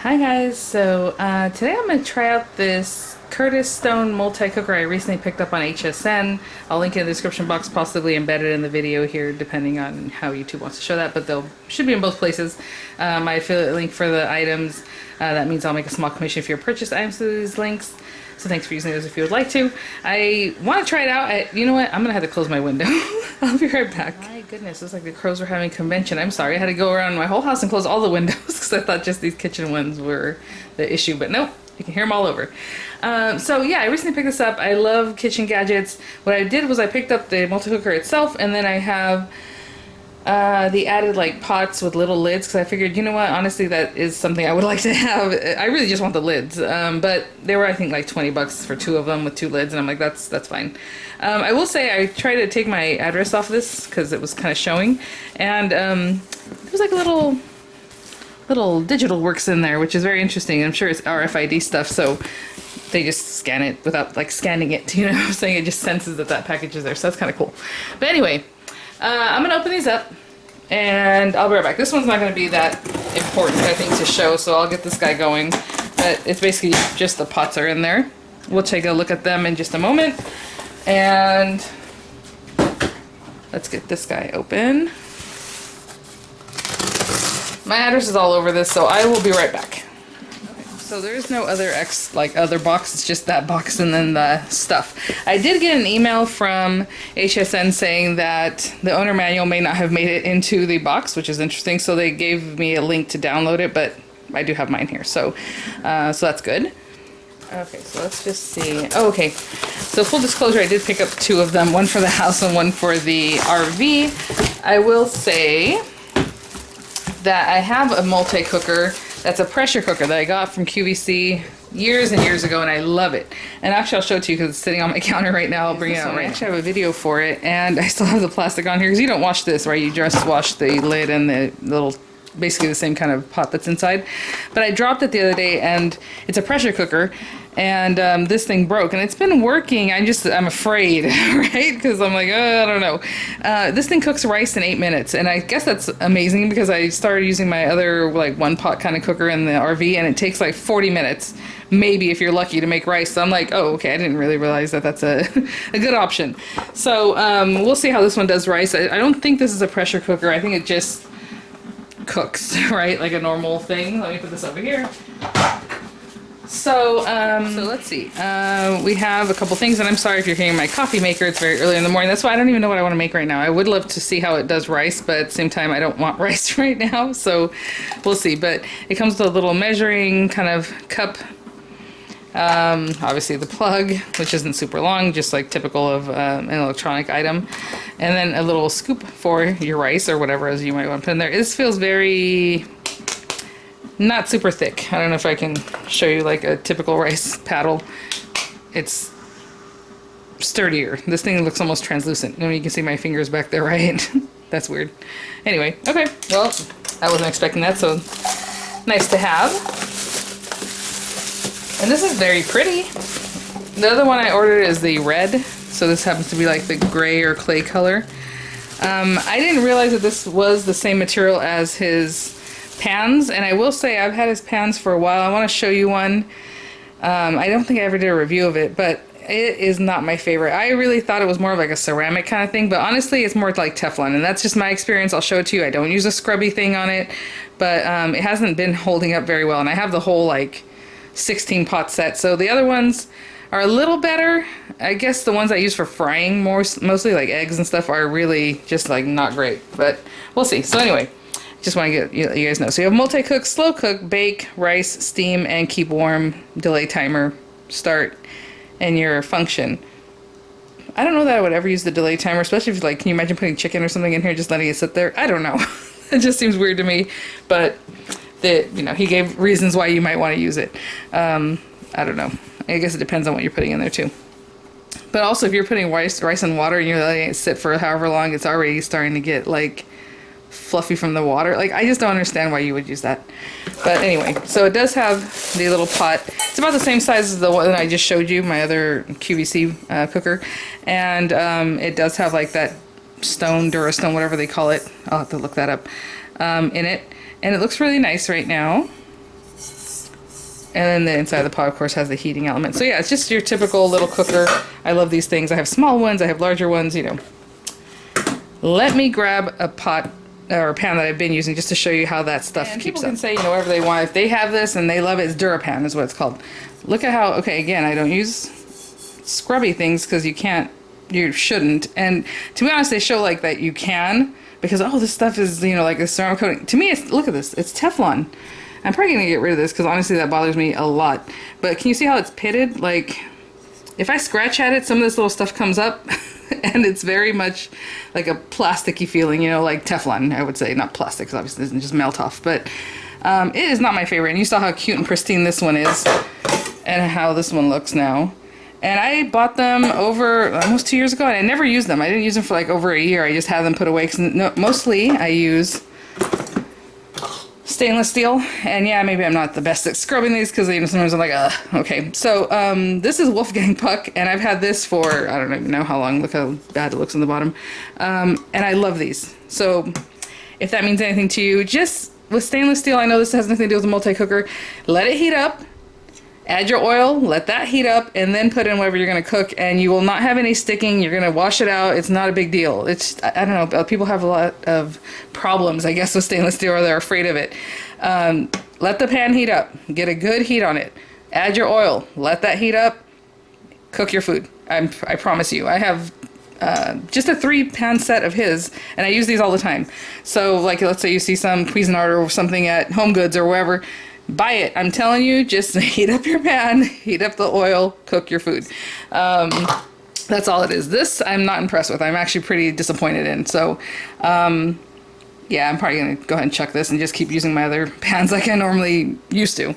Hi guys, so today I'm going to try out this Curtis Stone multi-cooker I recently picked up on HSN. I'll link it in the description box, possibly embedded in the video here depending on how YouTube wants to show that, but they'll should be in both places. My affiliate link for the items, that means I'll make a small commission if you purchase items through these links. So thanks for using those if you would like to. I want to try it out. You know what? I'm going to have to close my window. I'll be right back. My goodness, it's like the crows were having a convention. I'm sorry. I had to go around my whole house and close all the windows because I thought just these kitchen ones were the issue. But nope, you can hear them all over. So yeah, I recently picked this up. I love kitchen gadgets. What I did was I picked up the multi-cooker itself, and then I have the added like pots with little lids, because I figured, you know what, honestly that is something I would like to have. I really just want the lids, but they were I think like 20 bucks for two of them with two lids, and I'm like that's fine. I will say I tried to take my address off of this because it was kind of showing, and there was like a little digital works in there, which is very interesting. I'm sure it's RFID stuff, so they just scan it without like scanning it, you know what I'm saying? It just senses that package is there, so that's kind of cool. But anyway, I'm going to open these up, and I'll be right back. This one's not going to be that important, I think, to show, so I'll get this guy going. But it's basically just the pots are in there. We'll take a look at them in just a moment. And let's get this guy open. My address is all over this, so I will be right back. So there's no other other box, it's just that box and then the stuff. I did get an email from HSN saying that the owner manual may not have made it into the box, which is interesting. So they gave me a link to download it, but I do have mine here, so that's good. Okay, so let's just see. Oh, okay, so full disclosure, I did pick up two of them, one for the house and one for the RV. I will say that I have a multi-cooker that's a pressure cooker that I got from QVC years and years ago, and I love it. And actually, I'll show it to you because it's sitting on my counter right now. I'll bring it out right now. I actually have a video for it, and I still have the plastic on here because you don't wash this, right? You just wash the lid and the little, basically the same kind of pot that's inside. But I dropped it the other day, and it's a pressure cooker, and this thing broke, and it's been working. I'm afraid, right? Because I'm like, I don't know. This thing cooks rice in 8 minutes, and I guess that's amazing because I started using my other like one pot kind of cooker in the RV, and it takes like 40 minutes, maybe if you're lucky, to make rice. So I'm like, oh, okay, I didn't really realize that that's a good option. So we'll see how this one does rice. I don't think this is a pressure cooker. I think it just cooks, right, like a normal thing. Let me put this over here. So let's see. We have a couple things, and I'm sorry if you're hearing my coffee maker. It's very early in the morning. That's why I don't even know what I want to make right now. I would love to see how it does rice, but at the same time, I don't want rice right now, so we'll see. But it comes with a little measuring kind of cup. Obviously the plug, which isn't super long, just like typical of an electronic item. And then a little scoop for your rice or whatever else you might want to put in there. This feels very not super thick. I don't know if I can show you like a typical rice paddle. It's sturdier. This thing looks almost translucent. You can see my fingers back there, right? That's weird. Anyway, okay. Well, I wasn't expecting that, so nice to have. And this is very pretty. The other one I ordered is the red, so this happens to be like the gray or clay color. I didn't realize that this was the same material as his pans, and I will say I've had his pans for a while. I want to show you one. I don't think I ever did a review of it, but it is not my favorite. I really thought it was more of like a ceramic kind of thing, but honestly it's more like Teflon, and that's just my experience. I'll show it to you. I don't use a scrubby thing on it, but it hasn't been holding up very well, and I have the whole like 16 pot set, so the other ones are a little better. I guess the ones I use for frying mostly like eggs and stuff are really just like not great, but we'll see. So anyway, just want to get you guys know. So you have multi-cook, slow cook, bake, rice, steam, and keep warm, delay timer, start, and your function. I don't know that I would ever use the delay timer, especially if like, can you imagine putting chicken or something in here, just letting it sit there? I don't know. It just seems weird to me, but he gave reasons why you might want to use it. I don't know. I guess it depends on what you're putting in there too. But also, if you're putting rice in water and you're letting it sit for however long, it's already starting to get like fluffy from the water. Like, I just don't understand why you would use that. But anyway, so it does have the little pot. It's about the same size as the one that I just showed you, my other QVC cooker. And it does have like that stone, Durastone, whatever they call it. I'll have to look that up, in it. And it looks really nice right now. And then the inside of the pot, of course, has the heating element. So yeah, it's just your typical little cooker. I love these things. I have small ones, I have larger ones, you know. Let me grab a pot or a pan that I've been using just to show you how that stuff keeps people can say, you know, whatever they want. If they have this and they love it, it's DuraPan is what it's called. Look at how, okay, again, I don't use scrubby things because you shouldn't. And to be honest, they show like that you can because, oh, this stuff is, you know, like a ceramic coating. To me, it's, look at this, it's Teflon. I'm probably gonna get rid of this because honestly that bothers me a lot. But can you see how it's pitted? Like, if I scratch at it, some of this little stuff comes up and it's very much like a plasticky feeling, you know, like Teflon, I would say. Not plastic, because obviously it doesn't just melt off, but it is not my favorite. And you saw how cute and pristine this one is and how this one looks now. And I bought them over almost 2 years ago and I never used them. I didn't use them for like over a year. I just had them put away because mostly I use stainless steel, and yeah, maybe I'm not the best at scrubbing these because, you know, sometimes I'm like, okay. So this is Wolfgang Puck, and I've had this for I don't even know how long. Look how bad it looks on the bottom, and I love these. So if that means anything to you, just with stainless steel, I know this has nothing to do with a multi-cooker. Let it heat up. Add your oil, let that heat up, and then put in whatever you're going to cook, and you will not have any sticking. You're going to wash it out. It's not a big deal. It's, I don't know, people have a lot of problems, I guess, with stainless steel, or they're afraid of it. Let the pan heat up. Get a good heat on it. Add your oil. Let that heat up. Cook your food. I promise you. I have just a 3-pan set of his, and I use these all the time. So, like, let's say you see some Cuisinart or something at Home Goods or wherever, buy it. I'm telling you, just heat up your pan, heat up the oil, cook your food. That's all it is. This I'm not impressed with. I'm actually pretty disappointed in. So, yeah, I'm probably going to go ahead and chuck this and just keep using my other pans like I normally used to.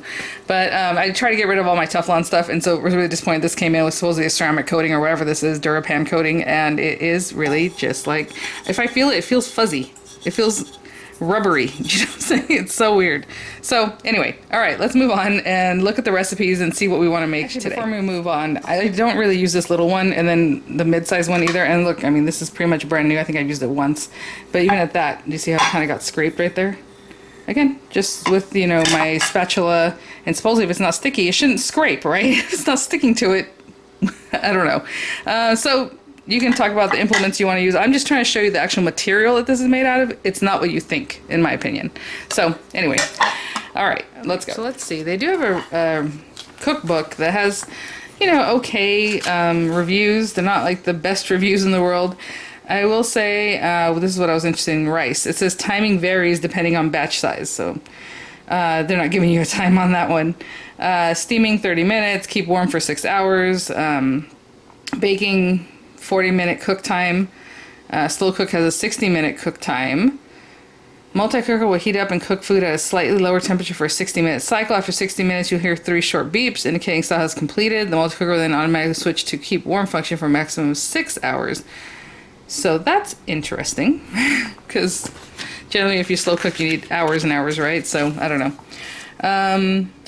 But I try to get rid of all my Teflon stuff, and so I was really disappointed this came in with supposedly a ceramic coating or whatever this is, DuraPan coating, and it is really just like, if I feel it, it feels fuzzy. It feels rubbery. You know what I'm saying? It's so weird. So anyway, all right, let's move on and look at the recipes and see what we want to make today. Before we move on, I don't really use this little one and then the mid-size one either. And look, I mean, this is pretty much brand new. I think I've used it once, but even at that, do you see how it kind of got scraped right there? Again, just with, you know, my spatula, and supposedly if it's not sticky, it shouldn't scrape, right? If it's not sticking to it, I don't know. So you can talk about the implements you want to use. I'm just trying to show you the actual material that this is made out of. It's not what you think, in my opinion. So anyway, all right, let's go. So let's see. They do have a cookbook that has, you know, okay reviews. They're not like the best reviews in the world. I will say, this is what I was interested in, rice. It says timing varies depending on batch size. So they're not giving you a time on that one. Steaming 30 minutes, keep warm for 6 hours. Baking 40-minute cook time. Slow cook has a 60-minute cook time. Multi-cooker will heat up and cook food at a slightly lower temperature for a 60-minute cycle. After 60 minutes, you'll hear 3 short beeps indicating style has completed. The multi-cooker will then automatically switch to keep warm function for a maximum of 6 hours. So that's interesting, because generally if you slow cook, you need hours and hours, right? So I don't know.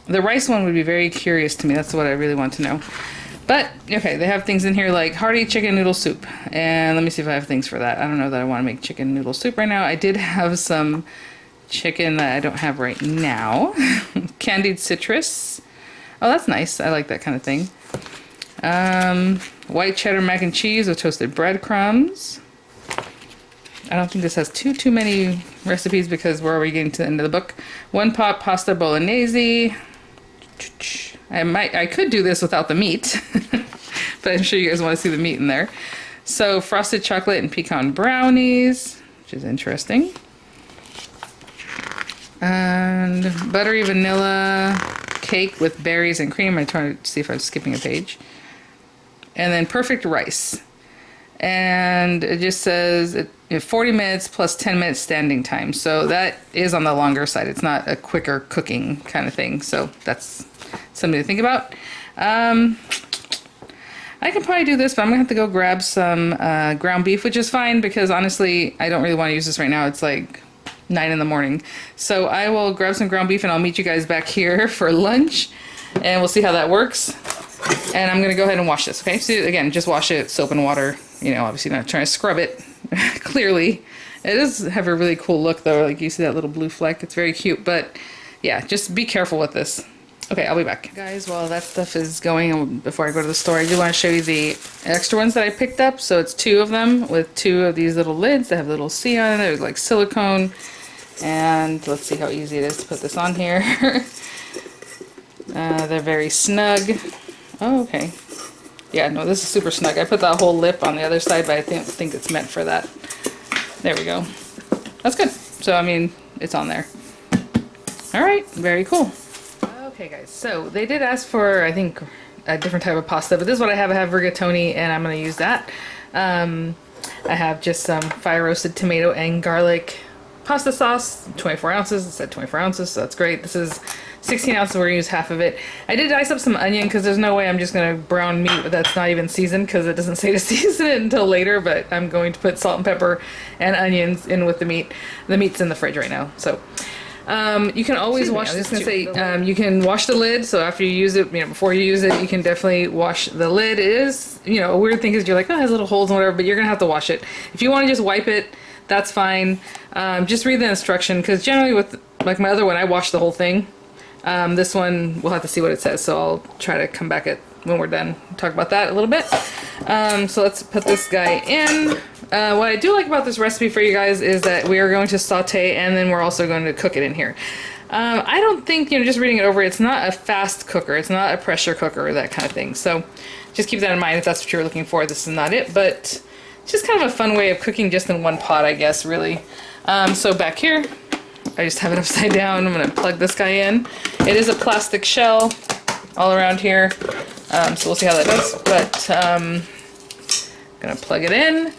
The rice one would be very curious to me. That's what I really want to know. But, okay, they have things in here like hearty chicken noodle soup. And let me see if I have things for that. I don't know that I want to make chicken noodle soup right now. I did have some chicken that I don't have right now. Candied citrus. Oh, that's nice. I like that kind of thing. White cheddar mac and cheese with toasted breadcrumbs. I don't think this has too many recipes because we're already getting to the end of the book. 1 pot pasta bolognese. I could do this without the meat, but I'm sure you guys want to see the meat in there. So frosted chocolate and pecan brownies, which is interesting. And buttery vanilla cake with berries and cream. I'm trying to see if I'm skipping a page. And then perfect rice. And it just says 40 minutes plus 10 minutes standing time. So that is on the longer side. It's not a quicker cooking kind of thing. So that's something to think about. I can probably do this, but I'm gonna have to go grab some ground beef, which is fine because honestly, I don't really want to use this right now. It's like 9 in the morning. So I will grab some ground beef and I'll meet you guys back here for lunch and we'll see how that works. And I'm gonna go ahead and wash this, okay? So again, just wash it, soap and water. You know, obviously not trying to scrub it, clearly. It does have a really cool look though, like you see that little blue fleck, it's very cute, but yeah, just be careful with this. Okay, I'll be back. Guys, while that stuff is going, before I go to the store, I do want to show you the extra ones that I picked up. So it's 2 of them with 2 of these little lids that have a little C on it. They're like silicone. And let's see how easy it is to put this on here. They're very snug. Oh, okay. Yeah, no, this is super snug. I put that whole lip on the other side, but I think it's meant for that. There we go. That's good. So, I mean, it's on there. All right, very cool. Okay, guys, so they did ask for, I think, a different type of pasta, but this is what I have. I have rigatoni, and I'm going to use that. I have just some fire-roasted tomato and garlic pasta sauce, 24 ounces. It said 24 ounces, so that's great. This is 16 ounces. We're going to use half of it. I did dice up some onion because there's no way I'm just going to brown meat that's not even seasoned, because it doesn't say to season it until later, but I'm going to put salt and pepper and onions in with the meat. The meat's in the fridge right now, so... you can always wash. I was just gonna say, you can wash the lid. So after you use it, before you use it, you can definitely wash the lid. It is, a weird thing is you're like, oh, it has little holes and whatever, but you're gonna have to wash it. If you want to just wipe it, that's fine. Just read the instruction, because generally with like my other one, I wash the whole thing. This one, we'll have to see what it says. So I'll try to come back when we're done, talk about that a little bit. So let's put this guy in. What I do like about this recipe for you guys is that we are going to saute, and then we're also going to cook it in here. I don't think, just reading it over, it's not a fast cooker. It's not a pressure cooker or that kind of thing. So just keep that in mind if that's what you're looking for. This is not it, but it's just kind of a fun way of cooking just in one pot, I guess, really. So back here, I just have it upside down. I'm going to plug this guy in. It is a plastic shell all around here. So we'll see how that does. But I'm going to plug it in.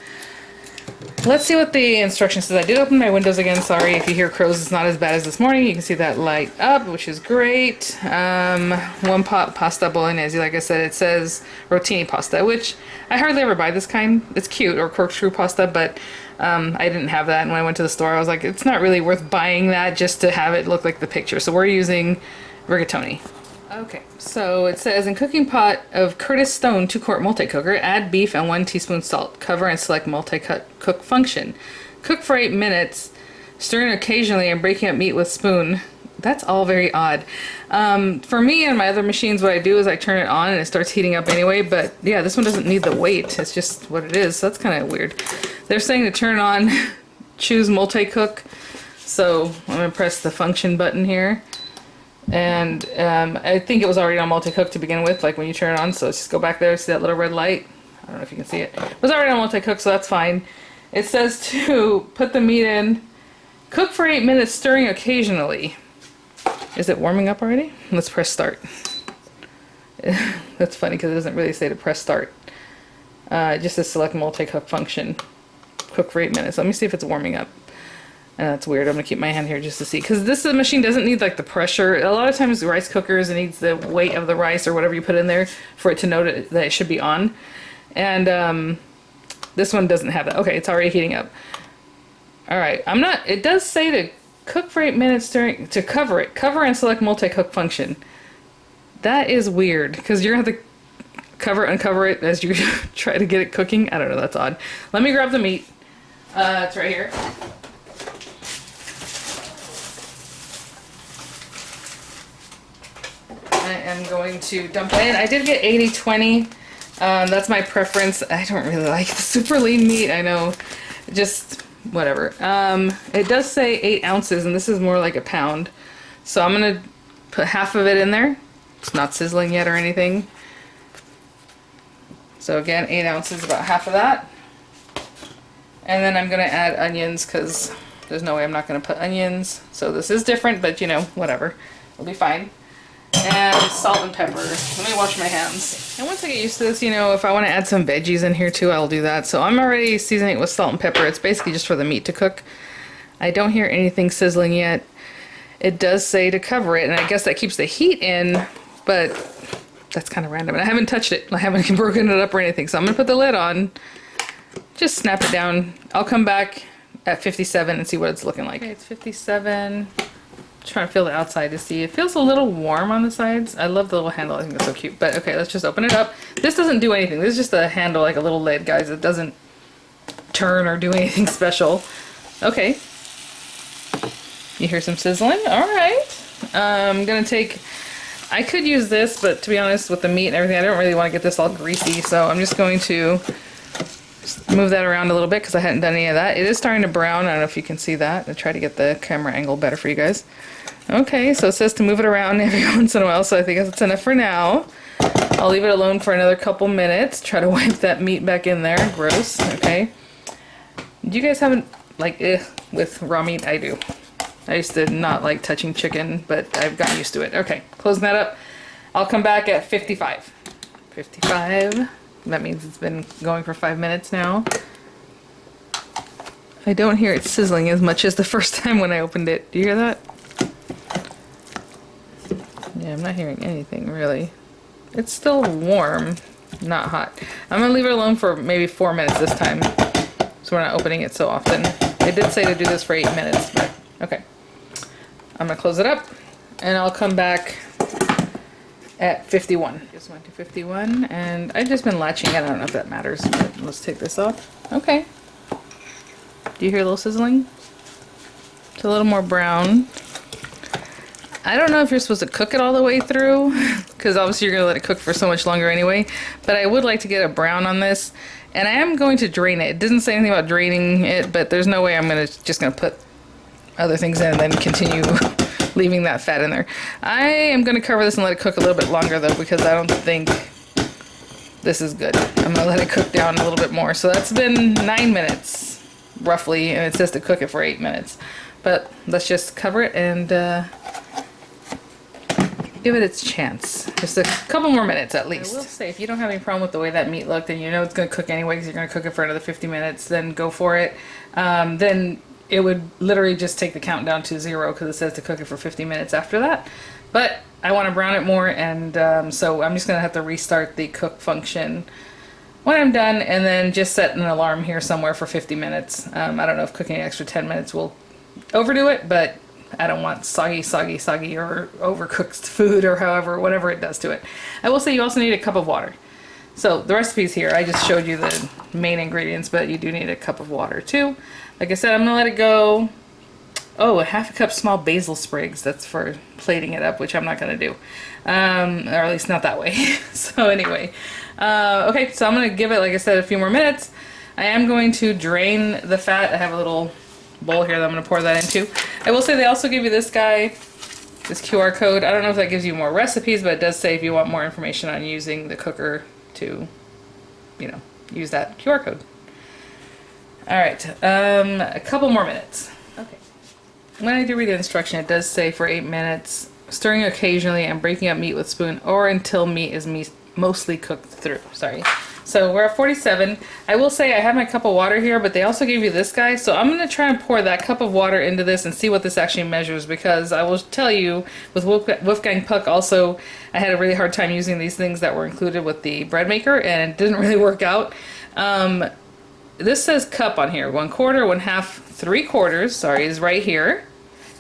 Let's see what the instruction says. I did open my windows again. Sorry if you hear crows. It's not as bad as this morning. You can see that light up, which is great. 1 pot pasta bolognese. Like I said, it says rotini pasta, which I hardly ever buy this kind. It's cute, or corkscrew pasta, but I didn't have that. And when I went to the store, I was like, it's not really worth buying that just to have it look like the picture. So we're using rigatoni. Okay, so it says, in cooking pot of Curtis Stone 2-quart multi-cooker, add beef and 1 teaspoon salt. Cover and select multi-cook function. Cook for 8 minutes, stirring occasionally and breaking up meat with spoon. That's all very odd. For me and my other machines, what I do is I turn it on and it starts heating up anyway, but yeah, this one doesn't need the weight. It's just what it is, so that's kind of weird. They're saying to turn on, choose multi-cook, so I'm going to press the function button here. And I think it was already on multi-cook to begin with, like when you turn it on, so let's just go back there, see that little red light? I don't know if you can see it. It was already on multi-cook, so that's fine. It says to put the meat in, cook for 8 minutes, stirring occasionally. Is it warming up already? Let's press start. That's funny because it doesn't really say to press start. It just says select multi-cook function. Cook for 8 minutes. Let me see if it's warming up. That's weird. I'm going to keep my hand here just to see. Because this machine doesn't need like the pressure. A lot of times rice cookers, it needs the weight of the rice or whatever you put in there for it to know that it should be on. And this one doesn't have that. Okay, it's already heating up. Alright, it does say to cook for 8 minutes to cover it. Cover and select multi-cook function. That is weird. Because you're going to have to cover and uncover it as you try to get it cooking. I don't know, that's odd. Let me grab the meat. It's right here. I am going to dump it in. I did get 80-20. That's my preference. I don't really like the super lean meat. I know. Just whatever. It does say 8 ounces, and this is more like a pound. So I'm going to put half of it in there. It's not sizzling yet or anything. So again, 8 ounces, about half of that. And then I'm going to add onions because there's no way I'm not going to put onions. So this is different, but whatever. It'll be fine. And salt and pepper. Let me wash my hands. And once I get used to this, if I want to add some veggies in here too, I'll do that. So I'm already seasoning it with salt and pepper. It's basically just for the meat to cook. I don't hear anything sizzling yet. It does say to cover it, and I guess that keeps the heat in, but that's kind of random. And I haven't touched it. I haven't broken it up or anything. So I'm going to put the lid on. Just snap it down. I'll come back at 57 and see what it's looking like. Okay, it's 57. Trying to feel the outside to see. It feels a little warm on the sides. I love the little handle. I think that's so cute. But okay, let's just open it up. This doesn't do anything. This is just a handle, like a little lid, guys. It doesn't turn or do anything special. Okay. You hear some sizzling? All right. I'm going to take I could use this, but to be honest, with the meat and everything, I don't really want to get this all greasy, so I'm just going to just move that around a little bit because I hadn't done any of that. It is starting to brown. I don't know if you can see that. I'll try to get the camera angle better for you guys. Okay, so it says to move it around every once in a while, so I think that's enough for now. I'll leave it alone for another couple minutes. Try to wipe that meat back in there. Gross. Okay. Do you guys have like with raw meat? I do. I used to not like touching chicken, but I've gotten used to it. Okay, closing that up. I'll come back at 55. 55. That means it's been going for 5 minutes now. I don't hear it sizzling as much as the first time when I opened it. Do you hear that? Yeah, I'm not hearing anything really. It's still warm, not hot. I'm gonna leave it alone for maybe 4 minutes this time, so we're not opening it so often. It did say to do this for 8 minutes, but okay. I'm gonna close it up, and I'll come back at 51. Just went to 51, and I've just been latching it. I don't know if that matters, but let's take this off. Okay. Do you hear a little sizzling? It's a little more brown. I don't know if you're supposed to cook it all the way through, because obviously you're going to let it cook for so much longer anyway, but I would like to get a brown on this, and I am going to drain it. It doesn't say anything about draining it, but there's no way I'm just going to put other things in and then continue leaving that fat in there. I am going to cover this and let it cook a little bit longer though, because I don't think this is good. I'm going to let it cook down a little bit more. So that's been 9 minutes roughly, and it says to cook it for 8 minutes. But let's just cover it and give it its chance. Just a couple more minutes at least. I will say, if you don't have any problem with the way that meat looked and you know it's going to cook anyway because you're going to cook it for another 50 minutes, then go for it. Then it would literally just take the count down to 0 because it says to cook it for 50 minutes after that. But I want to brown it more, and so I'm just going to have to restart the cook function when I'm done, and then just set an alarm here somewhere for 50 minutes. I don't know if cooking an extra 10 minutes will overdo it, but I don't want soggy or overcooked food or whatever it does to it. I will say you also need a cup of water. So the recipe's here. I just showed you the main ingredients, but you do need a cup of water too. Like I said, I'm gonna let it go. Oh, a half a cup small basil sprigs. That's for plating it up, which I'm not gonna do. Or at least not that way. So anyway, okay, so I'm gonna give it, like I said, a few more minutes. I am going to drain the fat. I have a little bowl here that I'm gonna pour that into. I will say they also give you this guy, this QR code. I don't know if that gives you more recipes, but it does say if you want more information on using the cooker to, you know, use that QR code. All right, a couple more minutes. Okay. When I do read the instruction, it does say for 8 minutes, stirring occasionally and breaking up meat with spoon, or until meat is mostly cooked through. Sorry. So we're at 47. I will say I have my cup of water here, but they also gave you this guy. So I'm going to try and pour that cup of water into this and see what this actually measures, because I will tell you, with Wolfgang Puck also, I had a really hard time using these things that were included with the bread maker, and it didn't really work out. This says cup on here. 1/4, 1/2, 3/4, sorry, is right here.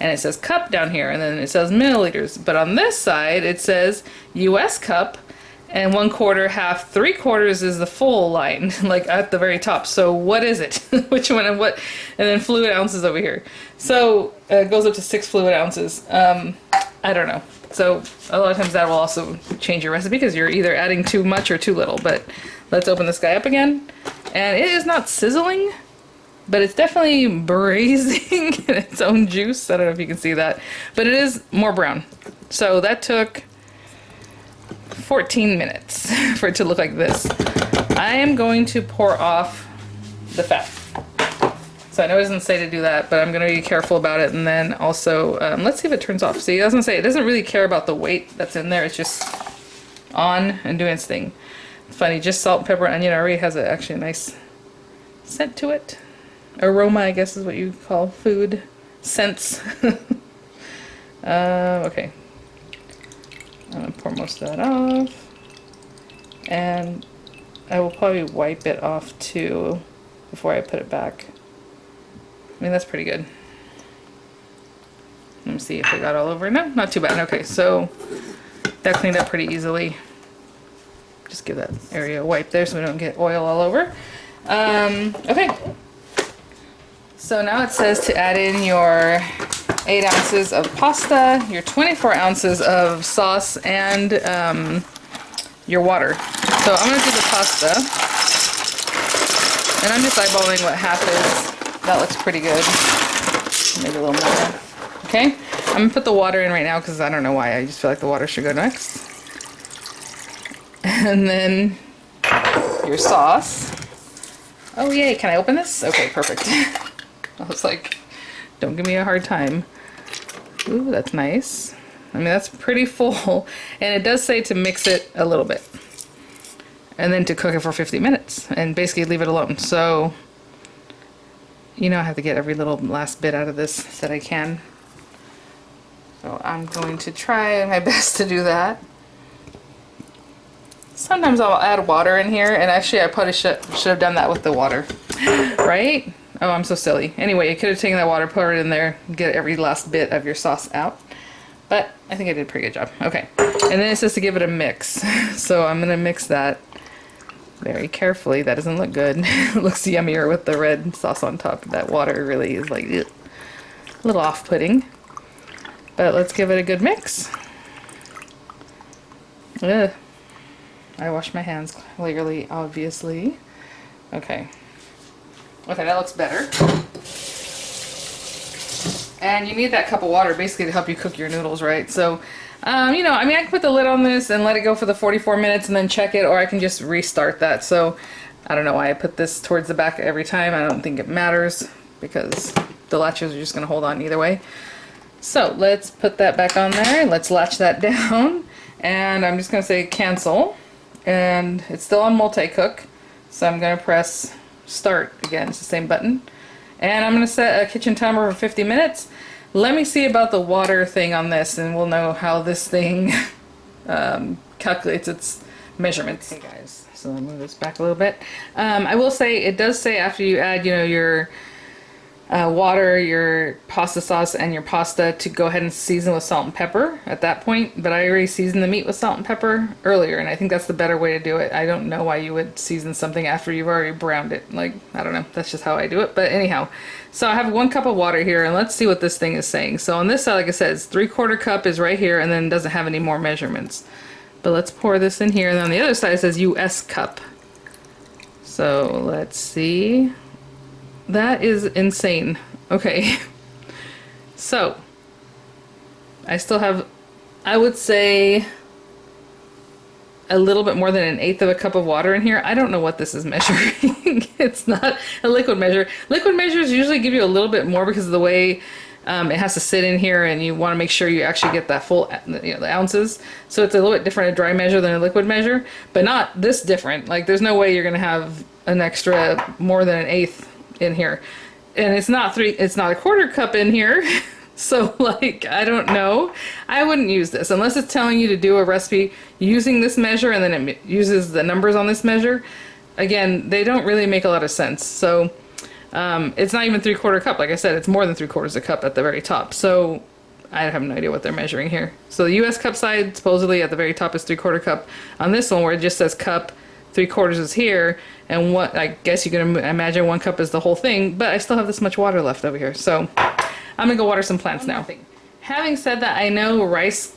And it says cup down here, and then it says milliliters. But on this side, it says US cup, and 1/4, 1/2, 3/4 is the full line, like at the very top. So what is it? Which one and what? And then fluid ounces over here. So it goes up to 6 fluid ounces. I don't know. So a lot of times that will also change your recipe because you're either adding too much or too little. But let's open this guy up again. And it is not sizzling, but it's definitely braising in its own juice. I don't know if you can see that, but it is more brown. So that took 14 minutes for it to look like this. I am going to pour off the fat. So I know it doesn't say to do that, but I'm going to be careful about it. And then also, let's see if it turns off. See, it doesn't say, it doesn't really care about the weight that's in there. It's just on and doing its thing. It's funny, just salt, pepper, onion already has actually a nice scent to it. Aroma, I guess is what you call food scents. Okay. I'm going to pour most of that off. And I will probably wipe it off too before I put it back. I mean, that's pretty good. Let me see if it got all over. No, not too bad. Okay, so that cleaned up pretty easily. Just give that area a wipe there so we don't get oil all over. Okay. So now it says to add in your 8 ounces of pasta, your 24 ounces of sauce, and your water. So I'm going to do the pasta. And I'm just eyeballing what half is. That looks pretty good. Maybe a little more. Okay, I'm going to put the water in right now because I don't know why. I just feel like the water should go next. And then your sauce. Oh yay, can I open this? Okay, perfect. I was like, don't give me a hard time. Ooh, that's nice. I mean, that's pretty full. And it does say to mix it a little bit. And then to cook it for 50 minutes. And basically leave it alone. So, you know I have to get every little last bit out of this that I can. So I'm going to try my best to do that. Sometimes I'll add water in here. And actually I probably should have done that with the water. Right? Oh, I'm so silly. Anyway, you could have taken that water, put it in there, get every last bit of your sauce out. But I think I did a pretty good job. Okay. And then it says to give it a mix. So I'm going to mix that very carefully. That doesn't look good. It looks yummier with the red sauce on top. That water really is like ugh, a little off-putting. But let's give it a good mix. Ugh. I washed my hands clearly, obviously. Okay. Okay, that looks better. And you need that cup of water basically to help you cook your noodles, right? So, you know, I mean, I can put the lid on this and let it go for the 44 minutes and then check it, or I can just restart that. So, I don't know why I put this towards the back every time. I don't think it matters because the latches are just going to hold on either way. So, let's put that back on there. Let's latch that down. And I'm just going to say cancel. And it's still on multi-cook. So, I'm going to press start again. It's the same button. And I'm going to set a kitchen timer for 50 minutes. Let me see about the water thing on this and we'll know how this thing calculates its measurements. Okay guys, so I'll move this back a little bit. I will say, it does say after you add, you know, your water, your pasta sauce, and your pasta to go ahead and season with salt and pepper at that point. But I already seasoned the meat with salt and pepper earlier, and I think that's the better way to do it. I don't know why you would season something after you've already browned it. Like, I don't know. That's just how I do it. But anyhow, so I have 1 cup of water here, and let's see what this thing is saying. So on this side, like I said, it's 3/4 cup is right here, and then it doesn't have any more measurements. But let's pour this in here, and on the other side it says US cup. So let's see. That is insane. Okay. So, I still have, I would say, a little bit more than 1/8 of a cup of water in here. I don't know what this is measuring. It's not a liquid measure. Liquid measures usually give you a little bit more because of the way it has to sit in here, and you want to make sure you actually get that full, you know, the ounces. So it's a little bit different, a dry measure than a liquid measure, but not this different. Like, there's no way you're going to have an extra more than 1/8 in here. And it's not a 1/4 cup in here. So, like, I don't know. I wouldn't use this unless it's telling you to do a recipe using this measure and then it uses the numbers on this measure. Again, they don't really make a lot of sense. So, it's not even 3/4 cup. Like I said, it's more than 3/4 a cup at the very top. So, I have no idea what they're measuring here. So, the US cup side, supposedly at the very top is 3/4 cup. On this one, where it just says cup, 3/4 is here, and what I guess you can imagine 1 cup is the whole thing, but I still have this much water left over here. So, I'm gonna go water some plants now. Having said that, I know rice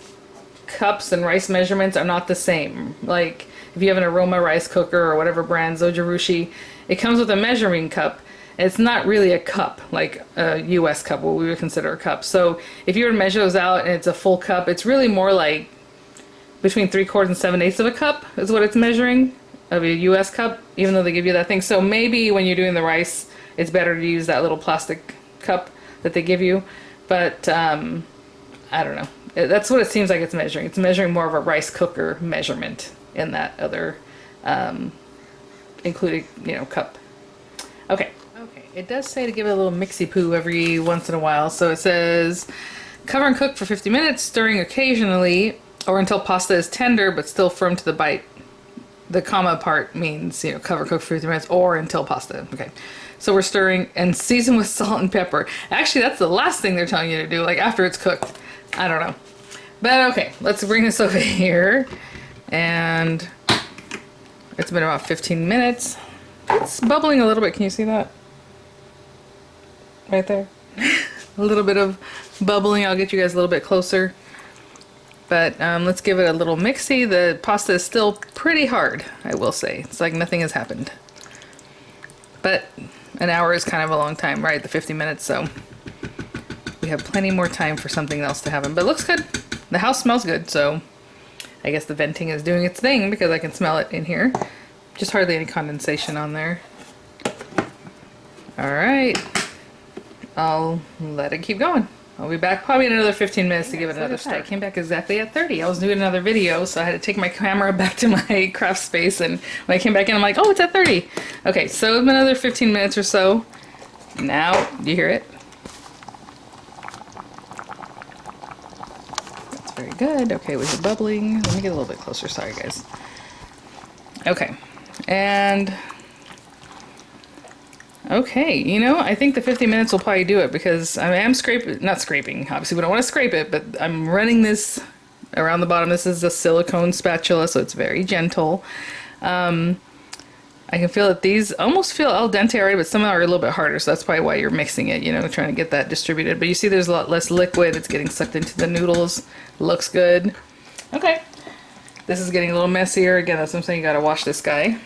cups and rice measurements are not the same. Like, if you have an aroma rice cooker or whatever brand, Zojirushi, it comes with a measuring cup. It's not really a cup, like a US cup, what we would consider a cup. So if you were to measure those out and it's a full cup, it's really more like between 3/4 and 7/8 of a cup is what it's measuring of a US cup, even though they give you that thing. So maybe when you're doing the rice, it's better to use that little plastic cup that they give you. But I don't know. That's what it seems like it's measuring. It's measuring more of a rice cooker measurement in that other included, you know, cup. Okay. Okay. It does say to give it a little mixy poo every once in a while. So it says cover and cook for 50 minutes, stirring occasionally, or until pasta is tender but still firm to the bite. The comma part means, you know, cover cook for 50 minutes or until pasta. Okay. So we're stirring and season with salt and pepper. Actually, that's the last thing they're telling you to do, like after it's cooked. I don't know. But okay, let's bring this over here. And it's been about 15 minutes. It's bubbling a little bit. Can you see that? Right there. A little bit of bubbling. I'll get you guys a little bit closer. But let's give it a little mixy. The pasta is still pretty hard, I will say. It's like nothing has happened. But an hour is kind of a long time, right? The 50 minutes, so we have plenty more time for something else to happen. But it looks good. The house smells good, so I guess the venting is doing its thing because I can smell it in here. Just hardly any condensation on there. All right. I'll let it keep going. I'll be back probably in another 15 minutes to give it another start. I came back exactly at 30. I was doing another video, so I had to take my camera back to my craft space, and when I came back in, I'm like, oh, it's at 30. Okay, so it's been another 15 minutes or so. Now, do you hear it? That's very good. Okay, was it bubbling? Let me get a little bit closer. Sorry, guys. Okay, and okay, you know, I think the 50 minutes will probably do it because I am not scraping, obviously we don't want to scrape it, but I'm running this around the bottom. This is a silicone spatula, so it's very gentle. I can feel that these almost feel al dente already, but some are a little bit harder, so that's probably why you're mixing it, you know, trying to get that distributed. But you see there's a lot less liquid, it's getting sucked into the noodles. Looks good. Okay, this is getting a little messier. Again, that's what I'm saying, you gotta wash this guy.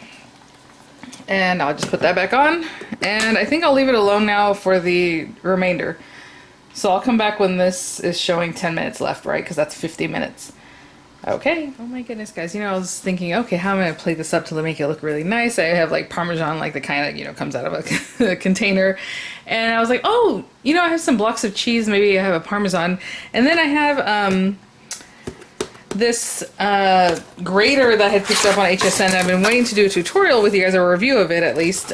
And I'll just put that back on, and I think I'll leave it alone now for the remainder. So I'll come back when this is showing 10 minutes left, right? Because that's 50 minutes. Okay. Oh my goodness, guys. You know, I was thinking, okay, how am I going to plate this up to make it look really nice? I have like Parmesan, like the kind that, you know, comes out of a container. And I was like, oh, you know, I have some blocks of cheese. Maybe I have a Parmesan. And then I have this grater that I had picked up on HSN. I've been waiting to do a tutorial with you guys, a review of it at least.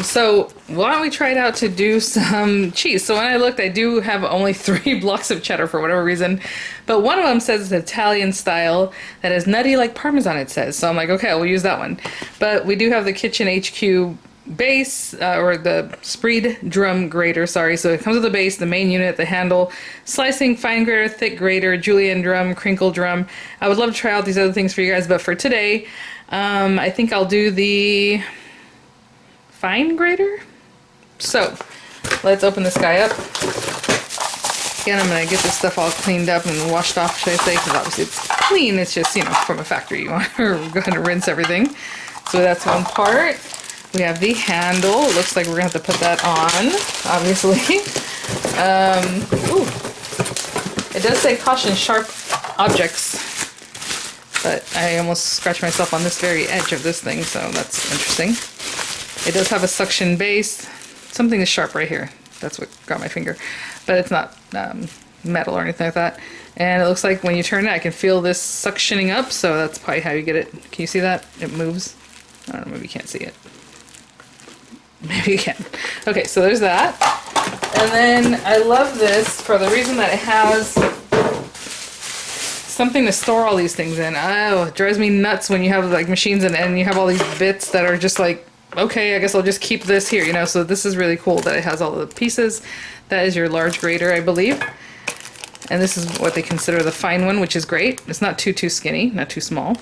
So why don't we try it out to do some cheese? So when I looked, I do have only 3 blocks of cheddar for whatever reason, but one of them says it's Italian style that is nutty like Parmesan, it says. So I'm like, okay, we'll use that one. But we do have the Kitchen HQ base, or the Spreed drum grater, sorry. So it comes with the base, the main unit, the handle, slicing, fine grater, thick grater, julienne drum, crinkle drum. I would love to try out these other things for you guys, but for today, I think I'll do the fine grater. So let's open this guy up. Again, I'm going to get this stuff all cleaned up and washed off, should I say, because obviously it's clean. It's just, you know, from a factory. You want to go ahead and rinse everything. So that's one part. We have the handle. It looks like we're going to have to put that on, obviously. Ooh. It does say caution sharp objects, but I almost scratched myself on this very edge of this thing, so that's interesting. It does have a suction base. Something is sharp right here. That's what got my finger. But it's not metal or anything like that. And it looks like when you turn it, I can feel this suctioning up, so that's probably how you get it. Can you see that? It moves. I don't know, maybe you can't see it. Maybe you can. Okay, so there's that. And then I love this for the reason that it has something to store all these things in. Oh, it drives me nuts when you have like machines and you have all these bits that are just like, okay, I guess I'll just keep this here, you know. So this is really cool that it has all the pieces. That is your large grater, I believe. And this is what they consider the fine one, which is great. It's not too skinny, not too small.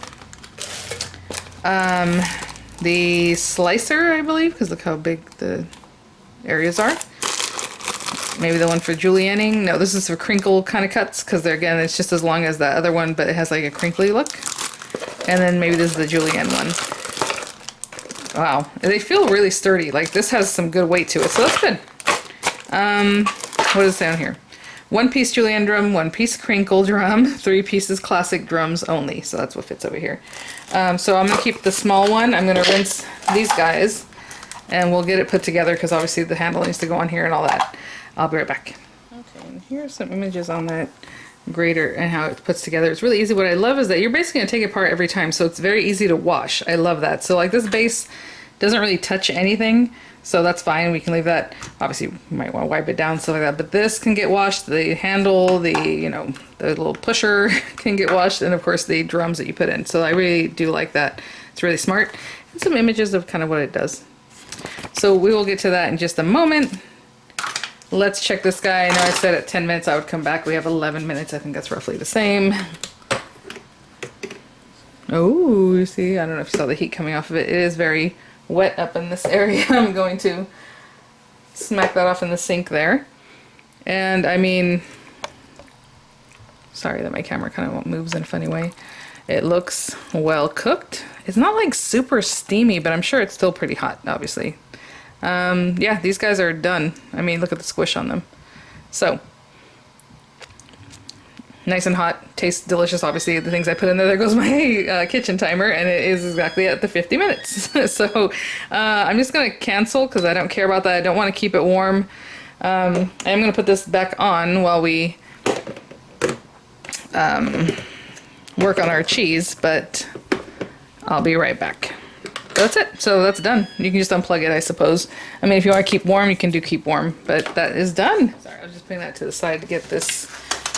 The slicer, I believe, because look how big the areas are. Maybe the one for julienning. No, this is for crinkle kind of cuts, because again, it's just as long as that other one, but it has like a crinkly look. And then maybe this is the julienne one. Wow, they feel really sturdy. Like this has some good weight to it, so that's good. What does it say on here? 1 piece julienne drum, 1 piece crinkle drum, 3 pieces classic drums only. So that's what fits over here. So I'm gonna keep the small one. I'm gonna rinse these guys and we'll get it put together because obviously the handle needs to go on here and all that. I'll be right back. Okay, and here's some images on that grater and how it puts together. It's really easy. What I love is that you're basically gonna take it apart every time, so it's very easy to wash. I love that. So like this base doesn't really touch anything, so that's fine. We can leave that. Obviously, you might want to wipe it down, stuff like that. But this can get washed. The handle, the the little pusher can get washed, and of course the drums that you put in. So I really do like that. It's really smart. And some images of kind of what it does. So we will get to that in just a moment. Let's check this guy. I know I said at 10 minutes I would come back. We have 11 minutes. I think that's roughly the same. Oh, you see? I don't know if you saw the heat coming off of it. It is very wet up in this area. I'm going to smack that off in the sink there. And I mean, Sorry that my camera kind of moves in a funny way. It looks well cooked. It's not like super steamy, but I'm sure it's still pretty hot, obviously. Yeah, these guys are done. I mean, look at the squish on them. So, nice and hot, tastes delicious. Obviously, the things I put in there goes my kitchen timer, and it is exactly at the 50 minutes. So, I'm just gonna cancel because I don't care about that. I don't want to keep it warm. I am gonna put this back on while we work on our cheese, but I'll be right back. That's it. So that's done. You can just unplug it, I suppose. I mean, if you want to keep warm, you can do keep warm, but that is done. Sorry, I was just putting that to the side to get this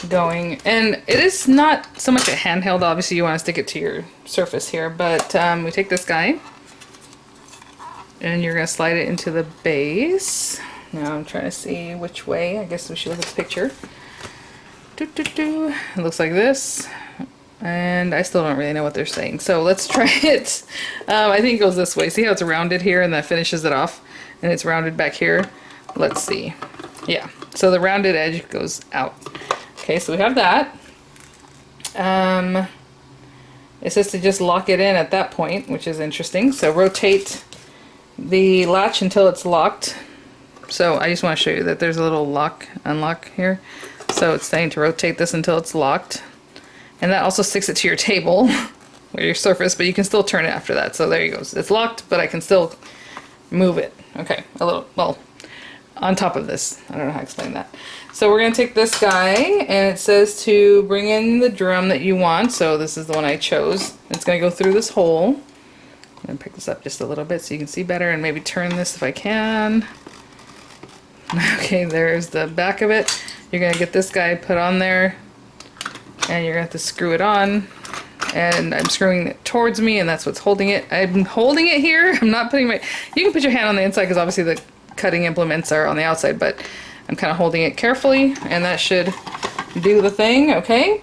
going. And it is not so much a handheld. Obviously, you want to stick it to your surface here, but we take this guy and you're going to slide it into the base. Now I'm trying to see which way. I guess we should look at the picture. It looks like this. And I still don't really know what they're saying. So let's try it. I think it goes this way. See how it's rounded here and that finishes it off? And it's rounded back here. Let's see. Yeah. So the rounded edge goes out. Okay, so we have that. It says to just lock it in at that point, which is interesting. So rotate the latch until it's locked. So I just want to show you that there's a little lock, unlock here. So it's saying to rotate this until it's locked. And that also sticks it to your table or your surface, but you can still turn it after that. So there you go. It's locked, but I can still move it. Okay, a little, well, on top of this. I don't know how to explain that. So we're going to take this guy, and it says to bring in the drum that you want. So this is the one I chose. It's going to go through this hole. I'm going to pick this up just a little bit so you can see better and maybe turn this if I can. Okay, there's the back of it. You're going to get this guy put on there. And you're going to have to screw it on, and I'm screwing it towards me, and that's what's holding it. I'm holding it here. I'm not putting my... You can put your hand on the inside because obviously the cutting implements are on the outside, but I'm kind of holding it carefully, and that should do the thing, okay?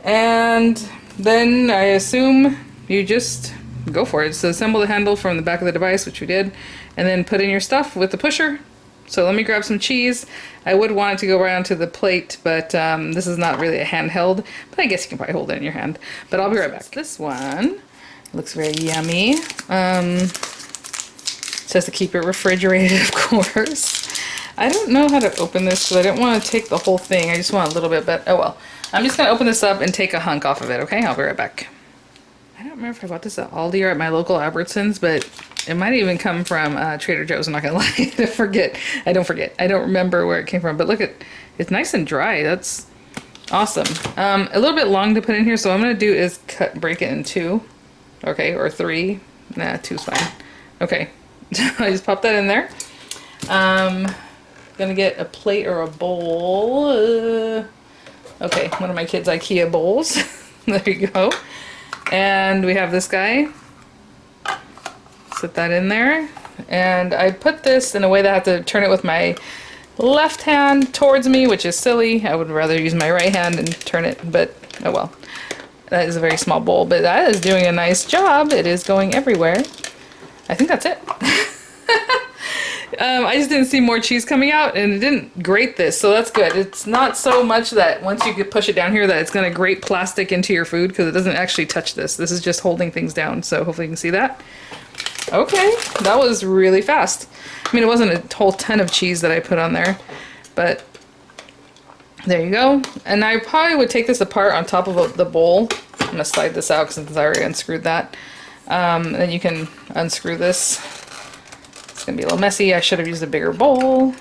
And then I assume you just go for it. So assemble the handle from the back of the device, which we did, and then put in your stuff with the pusher. So let me grab some cheese. I would want it to go around to the plate, but this is not really a handheld, but I guess you can probably hold it in your hand. But I'll be right back. This one looks very yummy. It says to keep it refrigerated, of course. I don't know how to open this because I didn't want to take the whole thing. I just want a little bit, but oh well. I'm just going to open this up and take a hunk off of it, okay? I'll be right back. I don't remember if I bought this at Aldi or at my local Albertsons, but it might even come from Trader Joe's. I'm not gonna lie. I forget. I don't remember where it came from. But look at, it's nice and dry. That's awesome. A little bit long to put in here, so what I'm gonna do is break it in two, okay, or three. Nah, two's fine. Okay, I just pop that in there. Gonna get a plate or a bowl. Okay, one of my kids' IKEA bowls. There you go. And we have this guy. Set that in there. And I put this in a way that I have to turn it with my left hand towards me, which is silly. I would rather use my right hand and turn it, but oh well. That is a very small bowl, but that is doing a nice job. It is going everywhere. I think that's it. I just didn't see more cheese coming out, and it didn't grate this, so that's good. It's not so much that once you could push it down here that it's going to grate plastic into your food, because it doesn't actually touch this. This is just holding things down, so hopefully you can see that. Okay, that was really fast. I mean, it wasn't a whole ton of cheese that I put on there, but there you go. And I probably would take this apart on top of the bowl. I'm going to slide this out since I already unscrewed that. Then you can unscrew this. It's going to be a little messy. I should have used a bigger bowl,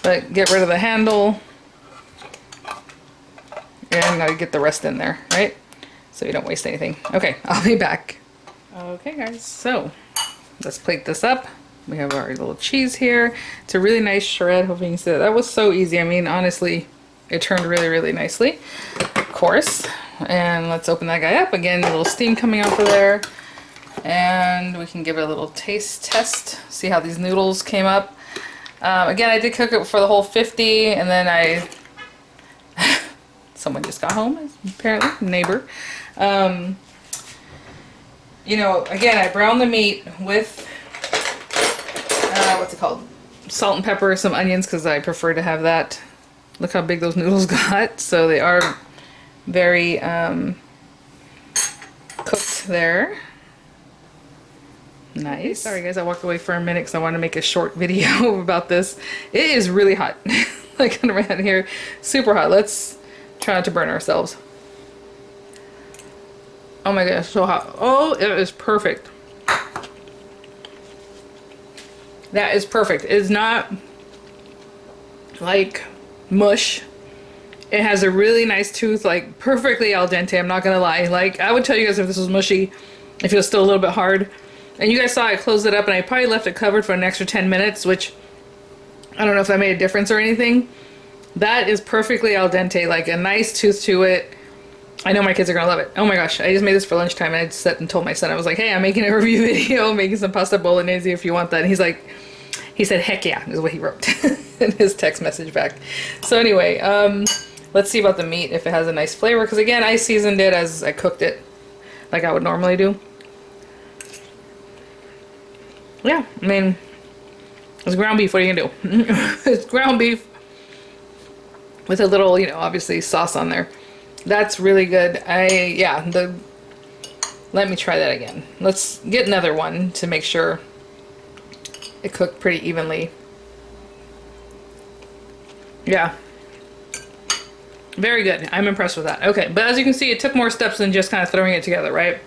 but get rid of the handle. And I get the rest in there, right? So you don't waste anything. Okay, I'll be back. Okay guys, so let's plate this up. We have our little cheese here. It's a really nice shred. Hopefully you can see that. That was so easy. I mean, honestly, it turned really, really nicely. Of course. And let's open that guy up. Again, a little steam coming out of there. And we can give it a little taste test. See how these noodles came up. Again, I did cook it for the whole 50, and then someone just got home, apparently, neighbor. You know, again, I browned the meat with, what's it called? Salt and pepper, some onions, because I prefer to have that. Look how big those noodles got. So they are very cooked there. Nice. Sorry guys, I walked away for a minute because I wanted to make a short video about this. It is really hot. Like around here, super hot. Let's try not to burn ourselves. Oh my gosh, so hot. Oh, it is perfect. That is perfect. It is not like mush. It has a really nice tooth, like perfectly al dente, I'm not gonna lie. Like, I would tell you guys if this was mushy, if it was still a little bit hard. And you guys saw I closed it up and I probably left it covered for an extra 10 minutes, which I don't know if that made a difference or anything. That is perfectly al dente, like a nice tooth to it. I know my kids are gonna love it. Oh my gosh, I just made this for lunchtime and I sat and told my son, I was like, hey, I'm making a review video, making some pasta bolognese if you want that. And he's like, he said, heck yeah, is what he wrote in his text message back. So anyway, let's see about the meat, if it has a nice flavor. Because again, I seasoned it as I cooked it, like I would normally do. Yeah, I mean, it's ground beef, what are you gonna do? It's ground beef with a little, you know, obviously sauce on there. That's really good. Let me try that again. Let's get another one to make sure it cooked pretty evenly. Yeah. Very good. I'm impressed with that. Okay, but as you can see, it took more steps than just kind of throwing it together, right?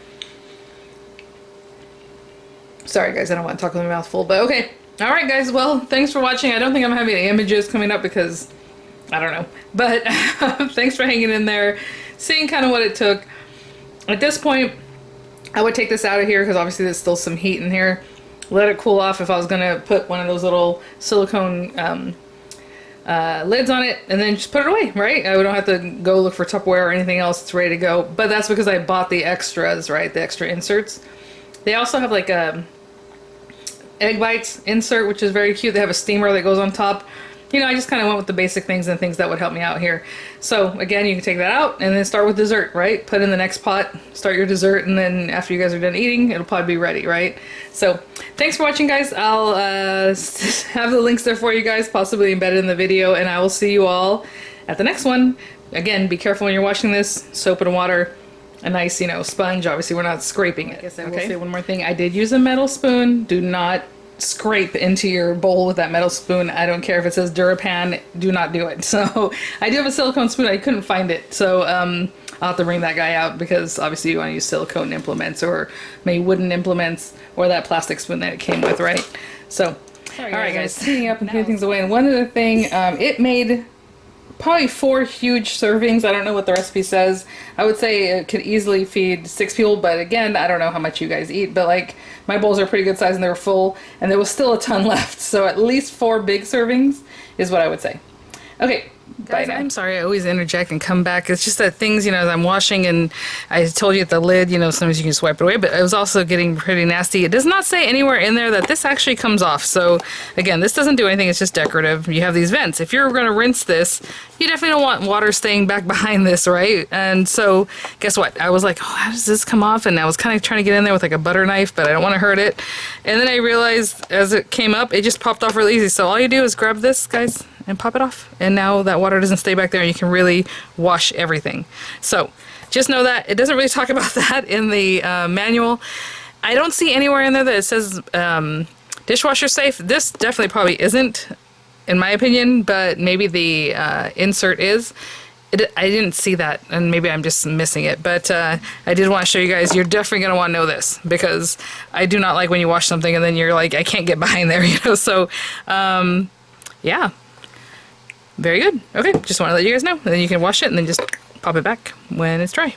Sorry guys, I don't want to talk with my mouth full, but okay. Alright guys, well, thanks for watching. I don't think I'm having any images coming up because I don't know. But thanks for hanging in there, seeing kind of what it took. At this point, I would take this out of here because obviously there's still some heat in here. Let it cool off if I was going to put one of those little silicone lids on it and then just put it away, right? I don't have to go look for Tupperware or anything else. It's ready to go. But that's because I bought the extras, right? The extra inserts. They also have like a egg bites insert, which is very cute. They have a steamer that goes on top. You know, I just kind of went with the basic things and things that would help me out here. So again, you can take that out and then start with dessert, right? Put in the next pot, start your dessert, and then after you guys are done eating, it'll probably be ready, right? So thanks for watching, guys. I'll have the links there for you guys, possibly embedded in the video, and I will see you all at the next one. Again, be careful when you're washing this. Soap and water, a nice, you know, sponge. Obviously, we're not scraping it. I guess I will say one more thing. I did use a metal spoon. Do not scrape into your bowl with that metal spoon. I don't care if it says DuraPan, do not do it. So I do have a silicone spoon. I couldn't find it, so I'll have to bring that guy out because obviously you want to use silicone implements or maybe wooden implements or that plastic spoon that it came with, right? So all right guys, cleaning up and putting things away. And one other thing, it made probably 4 huge servings. I don't know what the recipe says. I would say it could easily feed 6 people, but again, I don't know how much you guys eat, but like my bowls are pretty good size and they were full and there was still a ton left. So at least 4 big servings is what I would say. Okay. Guys, I'm sorry, I always interject and come back. It's just that things, you know, as I'm washing, and I told you at the lid, you know, sometimes you can swipe it away, but it was also getting pretty nasty. It does not say anywhere in there that this actually comes off. So again, this doesn't do anything. It's just decorative. You have these vents. If you're going to rinse this, you definitely don't want water staying back behind this, right? And so guess what? I was like, oh, how does this come off? And I was kind of trying to get in there with like a butter knife, but I don't want to hurt it. And then I realized as it came up, it just popped off really easy. So all you do is grab this, guys, and pop it off, and now that water doesn't stay back there and you can really wash everything. So just know that it doesn't really talk about that in the manual. I don't see anywhere in there that it says dishwasher safe. This definitely probably isn't, in my opinion, but maybe the insert is. I didn't see that, and maybe I'm just missing it, but I did want to show you guys. You're definitely going to want to know this, because I do not like when you wash something and then you're like, I can't get behind there, you know. So yeah, very good. Okay, just want to let you guys know, and then you can wash it and then just pop it back when it's dry.